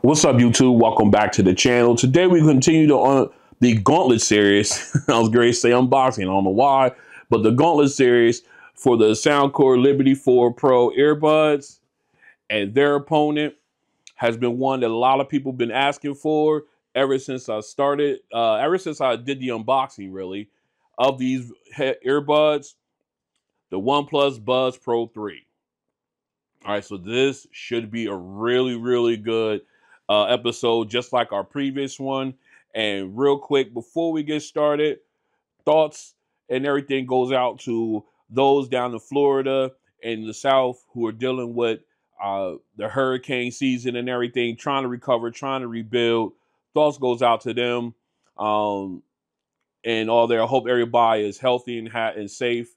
What's up, YouTube? Welcome back to the channel. Today we continue on the Gauntlet Series. I was going to say unboxing, I don't know why, but the Gauntlet Series for the Soundcore Liberty 4 Pro Earbuds, and their opponent has been one that a lot of people have been asking for ever since I started, ever since I did the unboxing, really, of these earbuds, the OnePlus Buds Pro 3. All right, so this should be a really good episode, just like our previous one. And real quick, before we get started, thoughts and everything goes out to those down in Florida and the South who are dealing with the hurricane season and everything, trying to recover, trying to rebuild. Thoughts goes out to them and all there. I hope everybody is healthy and safe.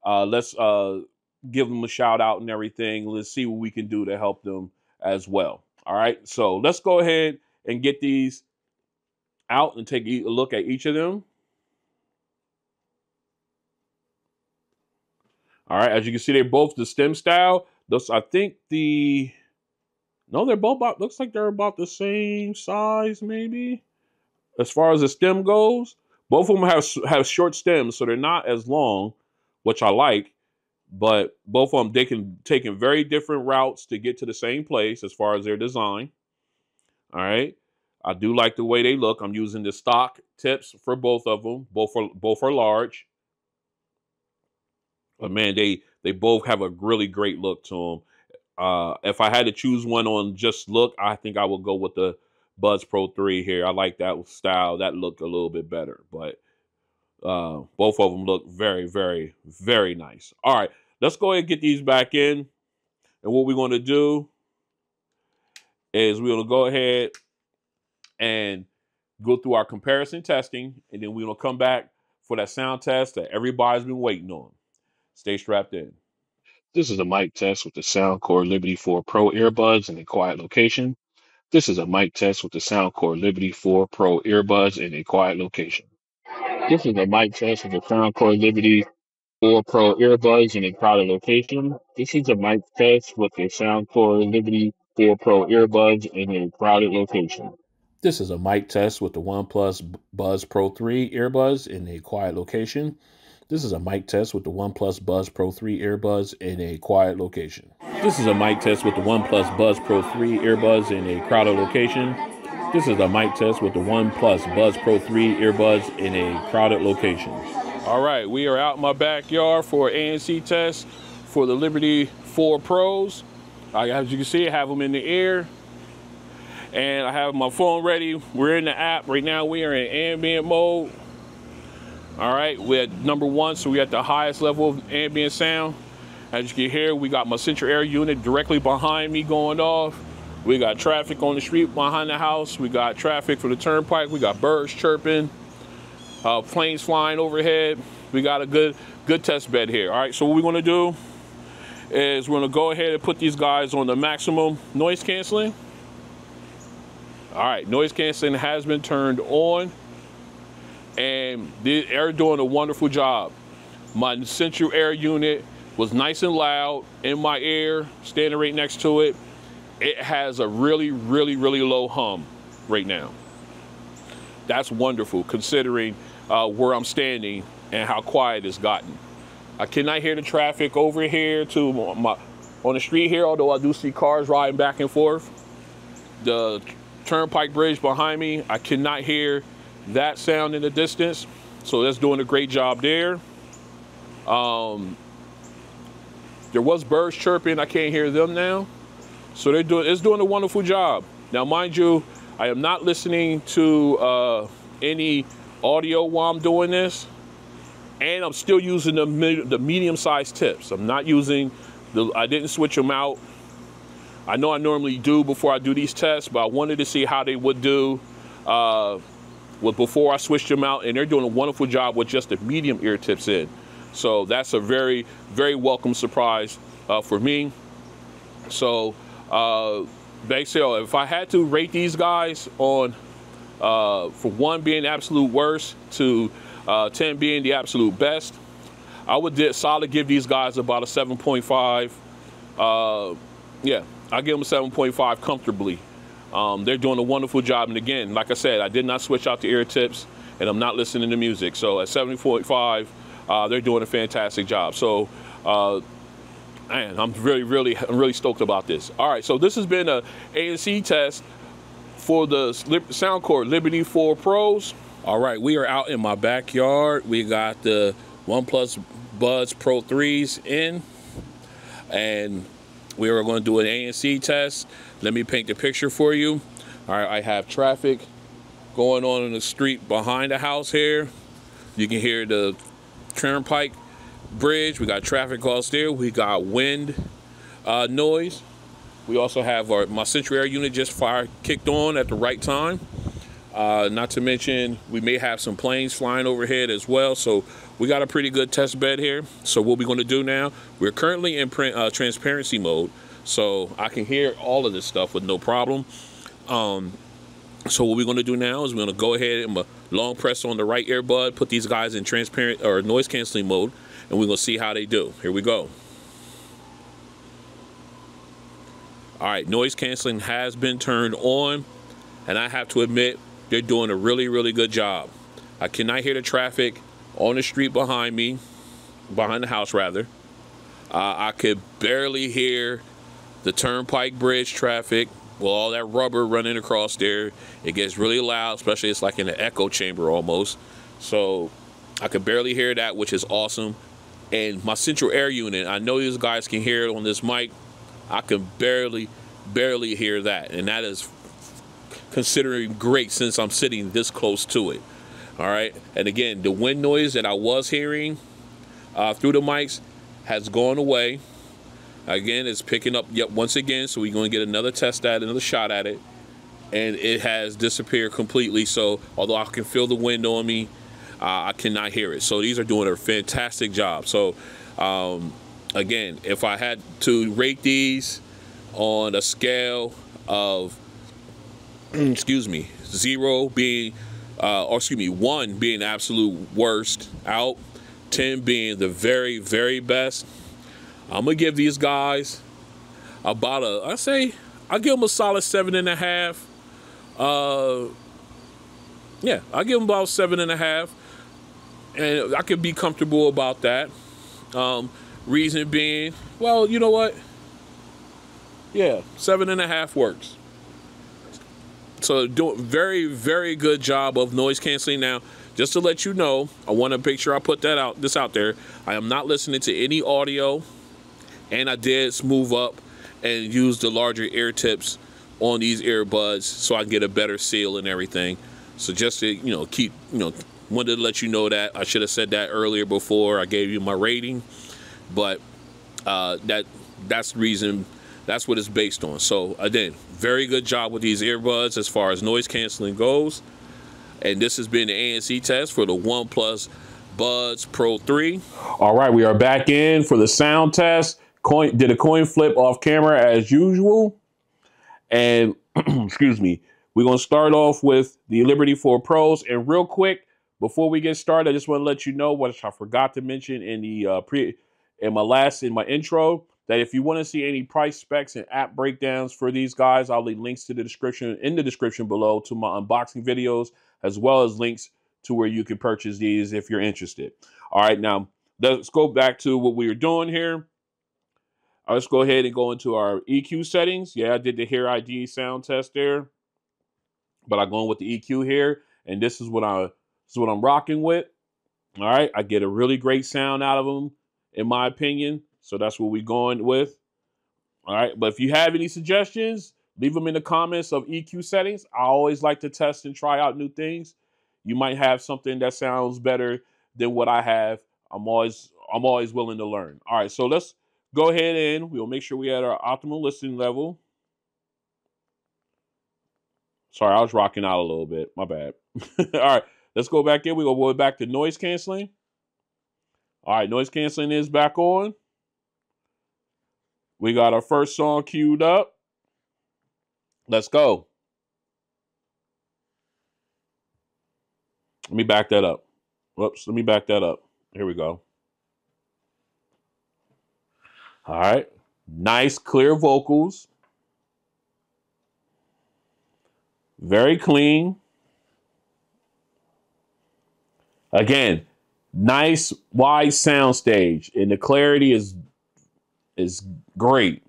Let's give them a shout out and everything. Let's see what we can do to help them as well. All right, so let's go ahead and get these out and take a look at each of them. All right, as you can see, they're both the stem style. Those, I think they're both about, looks like they're about the same size, maybe. As far as the stem goes, both of them have short stems, so they're not as long, which I like. But both of them, they can take in very different routes to get to the same place as far as their design. All right. I do like the way they look. I'm using the stock tips for both of them. Both are large. But man, they both have a really great look to them. If I had to choose one on just look, I think I would go with the Buds Pro 3 here. I like that style. That looked a little bit better. But both of them look very nice. All right, let's go ahead and get these back in. And what we're going to do is we're going to go ahead and go through our comparison testing, and then we're going to come back for that sound test that everybody's been waiting on. Stay strapped in. This is a mic test with the Soundcore Liberty 4 Pro earbuds in a quiet location. This is a mic test with the Soundcore Liberty 4 Pro earbuds in a quiet location. This is a mic test with the Soundcore Liberty 4 Pro earbuds in a crowded location. This is a mic test with the Soundcore Liberty 4 Pro earbuds in a crowded location. This is a mic test with the OnePlus Buds Pro 3 earbuds in a quiet location. This is a mic test with the OnePlus Buds Pro 3 earbuds in a quiet location. This is a mic test with the OnePlus Buds Pro 3 earbuds in a crowded location. This is a mic test with the OnePlus Buds Pro 3 earbuds in a crowded location. All right, we are out in my backyard for ANC test for the Liberty 4 Pros. As you can see, I have them in the air. And I have my phone ready. We're in the app. Right now we are in ambient mode. All right, we're at number 1, so we're at the highest level of ambient sound. As you can hear, we got my central air unit directly behind me going off. We got traffic on the street behind the house. We got traffic for the turnpike. We got birds chirping, planes flying overhead. We got a good test bed here. All right, so what we're gonna do is we're gonna go ahead and put these guys on the maximum noise canceling. All right, noise canceling has been turned on, and they're doing a wonderful job. My central air unit was nice and loud in my ear, standing right next to it. It has a really low hum right now. That's wonderful considering where I'm standing and how quiet it's gotten. I cannot hear the traffic over here on the street here, although I do see cars riding back and forth. The turnpike bridge behind me, I cannot hear that sound in the distance, so that's doing a great job there. There was birds chirping, I can't hear them now, so it's doing a wonderful job. Now mind you, I am not listening to any audio while I'm doing this, and I'm still using the medium-sized tips. I'm not using I didn't switch them out. I know I normally do before I do these tests, but I wanted to see how they would do before I switched them out, and they're doing a wonderful job with just the medium ear tips in. So that's a very welcome surprise for me. So basically, if I had to rate these guys on from 1 being the absolute worst to 10 being the absolute best, I would solid give these guys about a 7.5. Yeah, I give them a 7.5 comfortably. They're doing a wonderful job. And again, like I said, I did not switch out the ear tips, and I'm not listening to music. So at 70.5, they're doing a fantastic job. So, man, I'm really stoked about this. All right, so this has been a ANC test for the Soundcore Liberty 4 Pros. All right, we are out in my backyard. We got the OnePlus Buds Pro 3s in, and we are going to do an ANC test. Let me paint the picture for you. All right, I have traffic going on in the street behind the house here. You can hear the turnpike bridge. We got traffic across there. We got wind noise. We also have my central air unit just kicked on at the right time. Not to mention, we may have some planes flying overhead as well. So we got a pretty good test bed here. So what we're going to do now, we're currently in transparency mode. So I can hear all of this stuff with no problem. So what we're going to do now is we're going to go ahead and long press on the right earbud, put these guys in transparent or noise canceling mode, and we're going to see how they do. Here we go. All right, noise canceling has been turned on, and I have to admit, they're doing a really good job. I cannot hear the traffic on the street behind me, behind the house rather. I could barely hear the turnpike bridge traffic with all that rubber running across there. It gets really loud, especially it's like in an echo chamber almost. So I could barely hear that, which is awesome. And my central air unit, I know these guys can hear it on this mic. I can barely hear that, and that is considering great since I'm sitting this close to it. All right, and again, the wind noise that I was hearing through the mics has gone away. Again, it's picking up yet once again, so we're going to get another shot at it, and it has disappeared completely. So although I can feel the wind on me, I cannot hear it. So these are doing a fantastic job. So again, if I had to rate these on a scale of excuse me, 0 being or excuse me, 1 being absolute worst out, 10 being the very best, I'm gonna give these guys about I'll give them a solid 7.5. Yeah, I give them about 7.5, and I could be comfortable about that. Reason being, well, you know what? Yeah, 7.5 works. So doing very good job of noise canceling. Now, just to let you know, I want to make sure I put this out there. I am not listening to any audio, and I did smooth up and use the larger ear tips on these earbuds so I can get a better seal and everything. So just to wanted to let you know that. I should have said that earlier before I gave you my rating, but that's the reason. That's what it's based on. So again, very good job with these earbuds as far as noise canceling goes. And this has been the ANC test for the OnePlus Buds Pro 3. All right, we are back in for the sound test. Did a coin flip off camera as usual. And excuse me, we're going to start off with the Liberty 4 Pros. And real quick, before we get started, I just want to let you know what I forgot to mention in the in my intro, that if you want to see any price specs and app breakdowns for these guys, I'll leave links to the description below to my unboxing videos, as well as links to where you can purchase these if you're interested. All right, now let's go back to what we were doing here. Let's go ahead and go into our EQ settings. Yeah, I did the Hear ID sound test there, but I'm going with the EQ here, and this is what I'm rocking with. All right, I get a really great sound out of them, in my opinion. So that's what we're going with. All right, but if you have any suggestions, leave them in the comments of EQ settings. I always like to test and try out new things. You might have something that sounds better than what I have. I'm always willing to learn. All right, so let's go ahead and we'll make sure we at our optimal listening level. Sorry, I was rocking out a little bit. My bad. All right, let's go back in. We're going to go back to noise canceling. All right, noise canceling is back on. We got our first song queued up. Let's go. Let me back that up. Whoops, let me back that up. Here we go. All right. Nice, clear vocals. Very clean. Again, nice wide sound stage, and the clarity is great.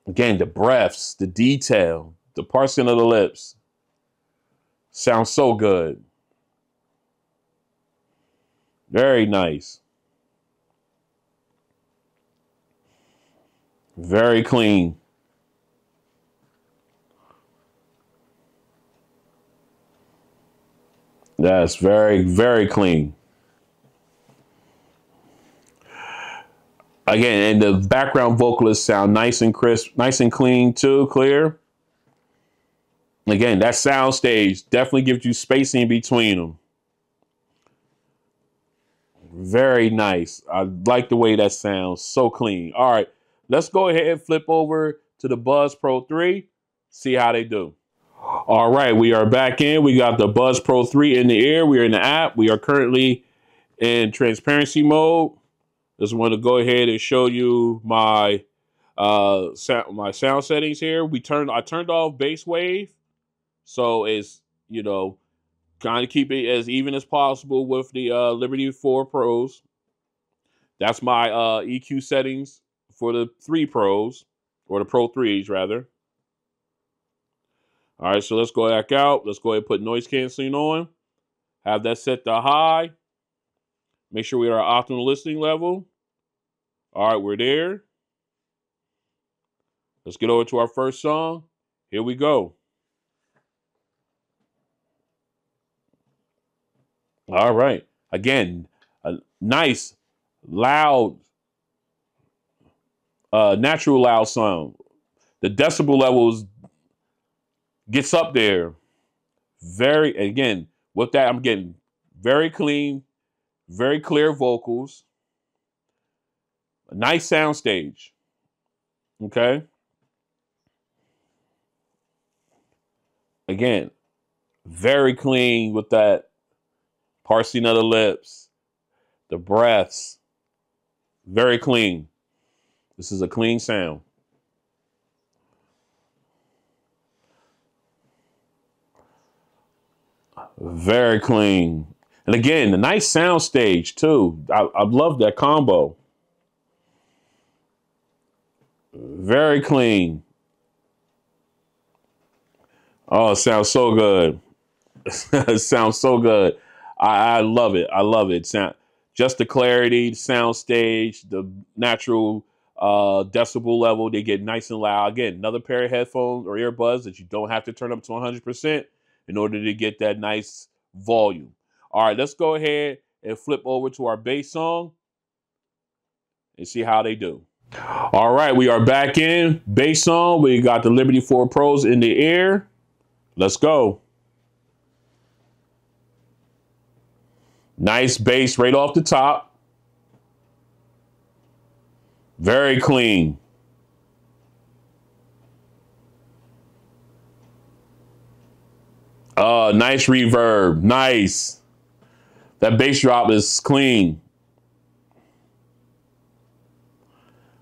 Again, the breaths, the detail, the parsing of the lips sounds so good. Very nice. Very clean. That's very, very clean. Again, and the background vocalists sound nice and crisp, nice and clean too, clear. Again, that sound stage definitely gives you spacing in between them. Very nice. I like the way that sounds. So clean. All right, let's go ahead and flip over to the Buds Pro 3, see how they do. All right, we are back in. We got the Buds Pro 3 in the air. We are in the app. We are currently in transparency mode. Just want to go ahead and show you my sound settings here. I turned off bass wave, so it's kind of keep it as even as possible with the Liberty 4 Pros. That's my EQ settings for the 3 Pros, or the Pro 3s rather. All right, so let's go back out. Let's go ahead and put noise canceling on. Have that set to high. Make sure we're at our optimal listening level. All right, we're there. Let's get over to our first song. Here we go. All right. Again, a nice, loud, natural loud sound. The decibel levels gets up there. Again, with that, I'm getting very clean, very clear vocals. A nice sound stage. Okay. Again, very clean with that parsing of the lips, the breaths. Very clean. This is a clean sound. Very clean. And again, the nice sound stage too. I love that combo. Very clean. Oh, it sounds so good. It sounds so good. I love it. I love it. Just the clarity, the sound stage, the natural decibel level. They get nice and loud. Again, another pair of headphones or earbuds that you don't have to turn up to 100% in order to get that nice volume. All right, let's go ahead and flip over to our bass song and see how they do. All right, we are back in. Bass song. We got the Liberty 4 Pros in the air. Let's go. Nice bass right off the top. Very clean. Nice reverb. Nice. That bass drop is clean.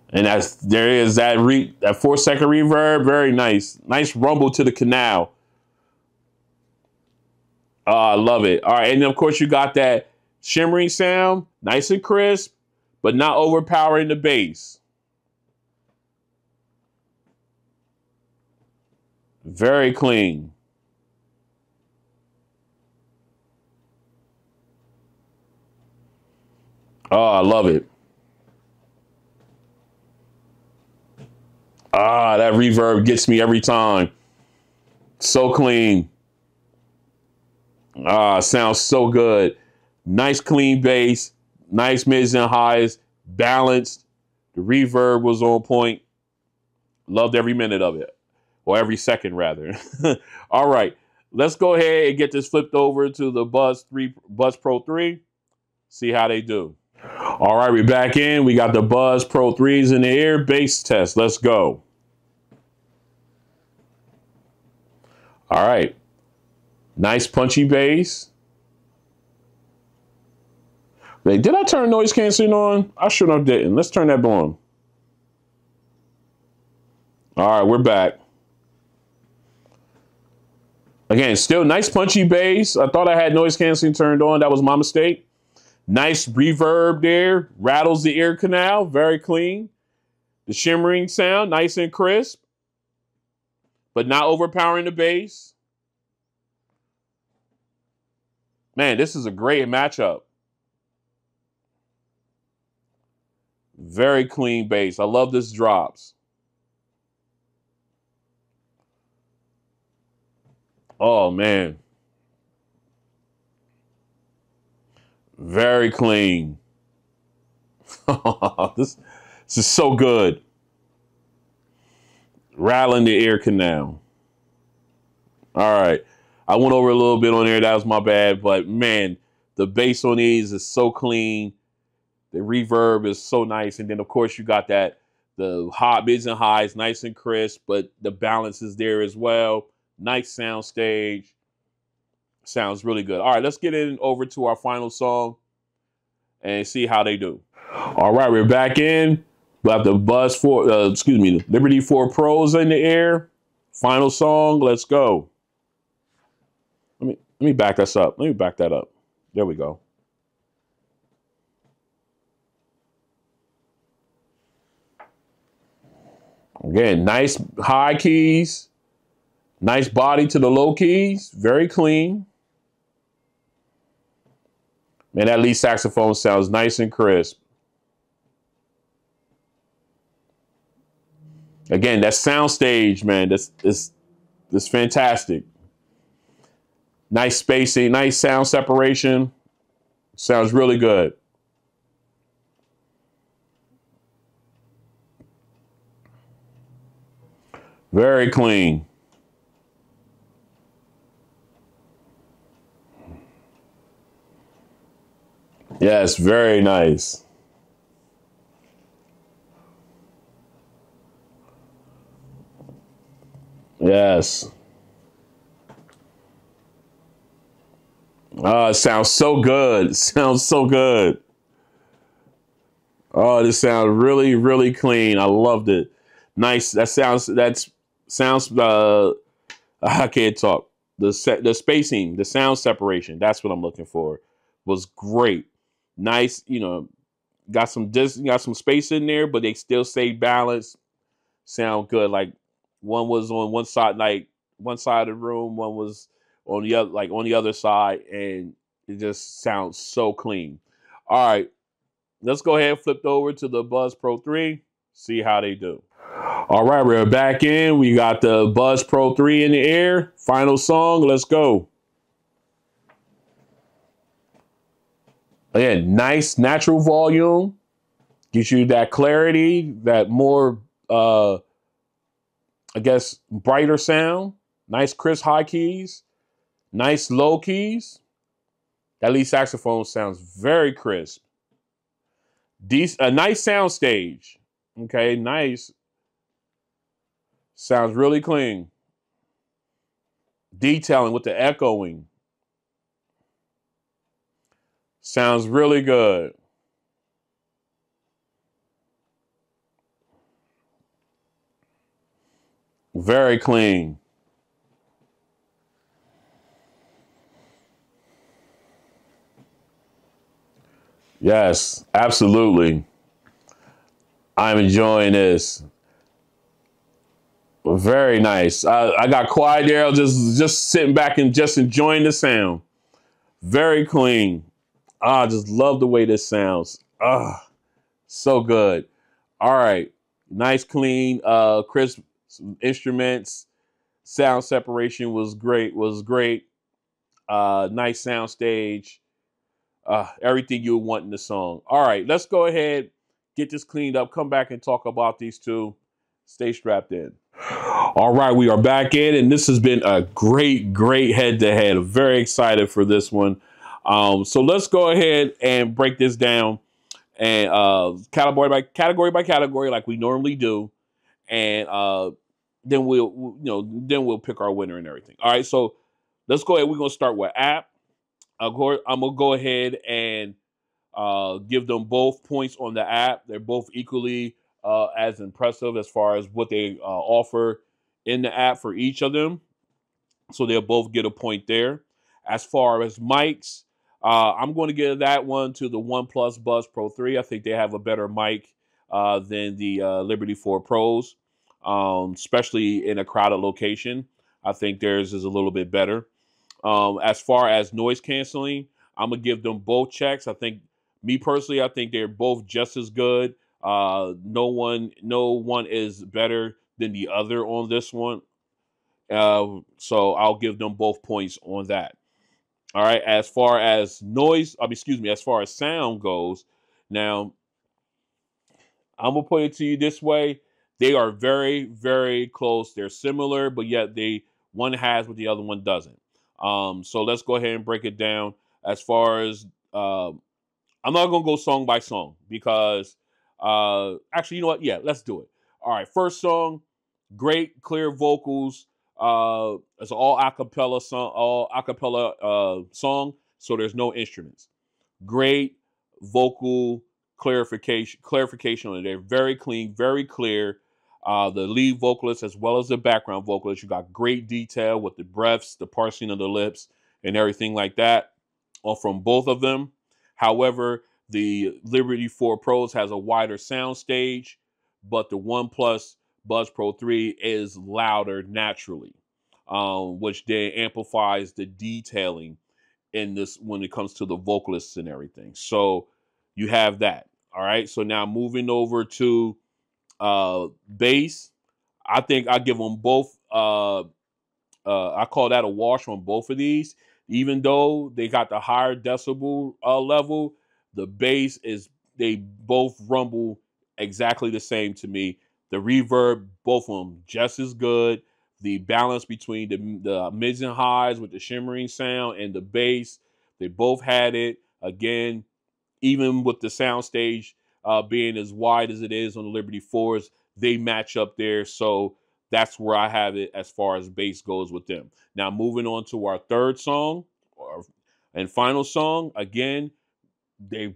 And there is that 4-second reverb. Very nice. Nice rumble to the canal. I love it. All right. And then, of course, you got that shimmering sound. Nice and crisp, but not overpowering the bass. Very clean. Oh, I love it. That reverb gets me every time. So clean. Sounds so good. Nice clean bass. Nice mids and highs. Balanced. The reverb was on point. Loved every minute of it. Or every second, rather. All right. Let's go ahead and get this flipped over to the Buds Pro 3. See how they do. All right, we're back in. We got the Buds Pro 3s in the air. Bass test. Let's go. All right. Nice punchy bass. Wait, did I turn noise canceling on? I sure enough didn't. Let's turn that on. All right, we're back. Again, still nice punchy bass. I thought I had noise canceling turned on. That was my mistake. Nice reverb there. Rattles the ear canal. Very clean. The shimmering sound, nice and crisp, but not overpowering the bass. Man, this is a great matchup. Very clean bass. I love this drops. Oh, man. Very clean. This is so good. Rattling the ear canal. All right. I went over a little bit on there. That was my bad. But, man, the bass on these is so clean. The reverb is so nice. And then, of course, you got the high mids and highs, nice and crisp. But the balance is there as well. Nice sound stage. Sounds really good. All right, let's get in over to our final song and see how they do. All right, we're back in. We have the Liberty 4 Pros in the air. Final song, let's go. Let me back this up. Let me back that up. There we go. Again, nice high keys. Nice body to the low keys. Very clean. Man, that lead saxophone sounds nice and crisp. Again, that sound stage, man, that's fantastic. Nice spacing, nice sound separation. Sounds really good. Very clean. Yes, very nice. Yes. Oh, it sounds so good. It sounds so good. Oh, this sounds really, really clean. I loved it. Nice. That sounds. I can't talk. The spacing, the sound separation. That's what I'm looking for. Was great. Nice. Got some space in there, but they still stay balanced. Sound good. Like one was on one side, like one side of the room. One was on the other, like on the other side, and it just sounds so clean. All right, let's go ahead and flip over to the Buds Pro 3. See how they do. All right, we're back in. We got the Buds Pro 3 in the air. Final song. Let's go. Again, nice natural volume. Gives you that clarity, that more, brighter sound. Nice crisp high keys. Nice low keys. That lead saxophone sounds very crisp. A nice sound stage. Okay, nice. Sounds really clean. Detailing with the echoing. Sounds really good. Very clean. Yes, absolutely. I'm enjoying this. Very nice. I got quiet there. I was just sitting back and just enjoying the sound. Very clean. I just love the way this sounds. So good. All right. Nice, clean, crisp instruments. Sound separation was great. Nice sound stage. Everything you would want in the song. All right, let's go ahead, get this cleaned up, come back and talk about these two. Stay strapped in. All right, we are back in, and this has been a great head-to-head. I'm very excited for this one. So let's go ahead and break this down and category by category like we normally do, and then we'll pick our winner and everything. All right, so let's go ahead. We're gonna start with app. I'm gonna go ahead and give them both points on the app. They're both equally as impressive as far as what they offer in the app for each of them. So they'll both get a point there. As far as mics, I'm going to give that one to the OnePlus Buds Pro 3. I think they have a better mic than the Liberty 4 Pros, especially in a crowded location. I think theirs is a little bit better. As far as noise canceling, I'm gonna give them both checks. I think, me personally, I think they're both just as good. No one is better than the other on this one. So I'll give them both points on that. All right. As far as as far as sound goes, now I'm gonna put it to you this way: they are very, very close. They're similar, but yet one has what the other one doesn't. So let's go ahead and break it down. As far as I'm not gonna go song by song because actually, you know what? Yeah, let's do it. All right, first song, great clear vocals. It's an all acapella song, so there's no instruments. Great vocal clarification on it. They're very clean, very clear. The lead vocalist as well as the background vocalist, you got great detail with the breaths, the parsing of the lips, and everything like that, from both of them. However, the Liberty 4 Pros has a wider sound stage, but the OnePlus Buds Pro 3 is louder naturally, which then amplifies the detailing in this when it comes to the vocalists and everything. So you have that. All right. So now moving over to bass, I think I give them both. I call that a wash on both of these. Even though they got the higher decibel level, the bass is they both rumble exactly the same to me. The reverb, both of them just as good. The balance between the mids and highs with the shimmering sound and the bass, they both had it. Again, even with the soundstage being as wide as it is on the Liberty 4s, they match up there. So that's where I have it as far as bass goes with them. Now, moving on to our third song and final song. Again, they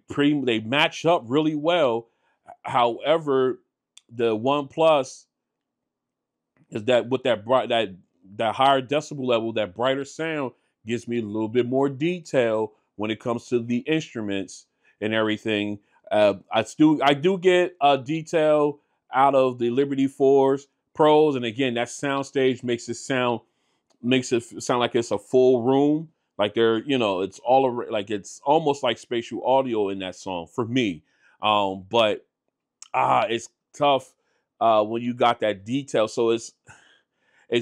match up really well. However, the OnePlus is that with that higher decibel level, that brighter sound gives me a little bit more detail when it comes to the instruments and everything. I do get detail out of the Liberty 4s Pros, and again, that soundstage makes it sound like it's a full room, like it's like it's almost like spatial audio in that song for me. But it's tough when you got that detail. So it's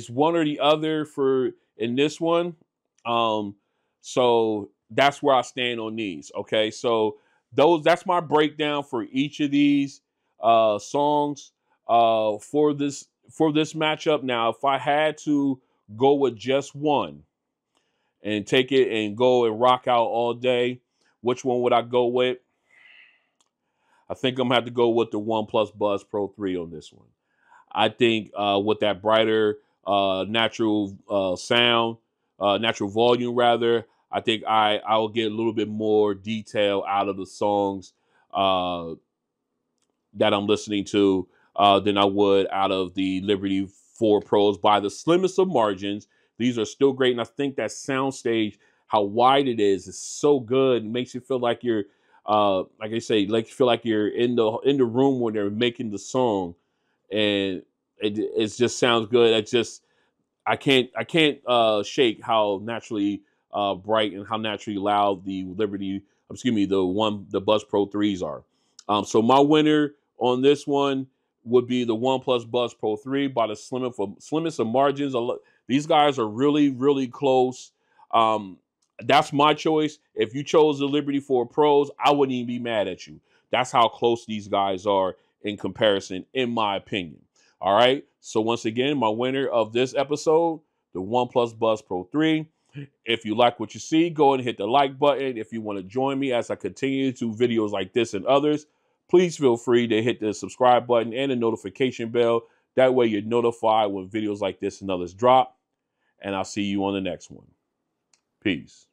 one or the other for in this one. Um, so that's where I stand on these. Okay, so that's my breakdown for each of these songs for this matchup. Now, if I had to go with just one and take it and go and rock out all day, which one would I go with? I think I'm gonna have to go with the OnePlus Buds Pro 3 on this one. I think with that brighter natural sound, natural volume rather, I think I will get a little bit more detail out of the songs uh, that I'm listening to than I would out of the Liberty 4 Pros by the slimmest of margins. These are still great, and I think that soundstage, how wide it is so good. It makes you feel like you're, like I say, like you feel like you're in the room when they're making the song, and it just sounds good. I can't shake how naturally bright and how naturally loud the Buds Pro 3s are. So my winner on this one would be the OnePlus Buds Pro 3 by the slimmest of margins. These guys are really, really close. That's my choice. If you chose the Liberty 4 Pros, I wouldn't even be mad at you. That's how close these guys are in comparison, in my opinion. All right. So once again, my winner of this episode, the OnePlus Buds Pro 3. If you like what you see, go ahead and hit the like button. If you want to join me as I continue to videos like this and others, please feel free to hit the subscribe button and the notification bell. That way you're notified when videos like this and others drop. And I'll see you on the next one. Peace.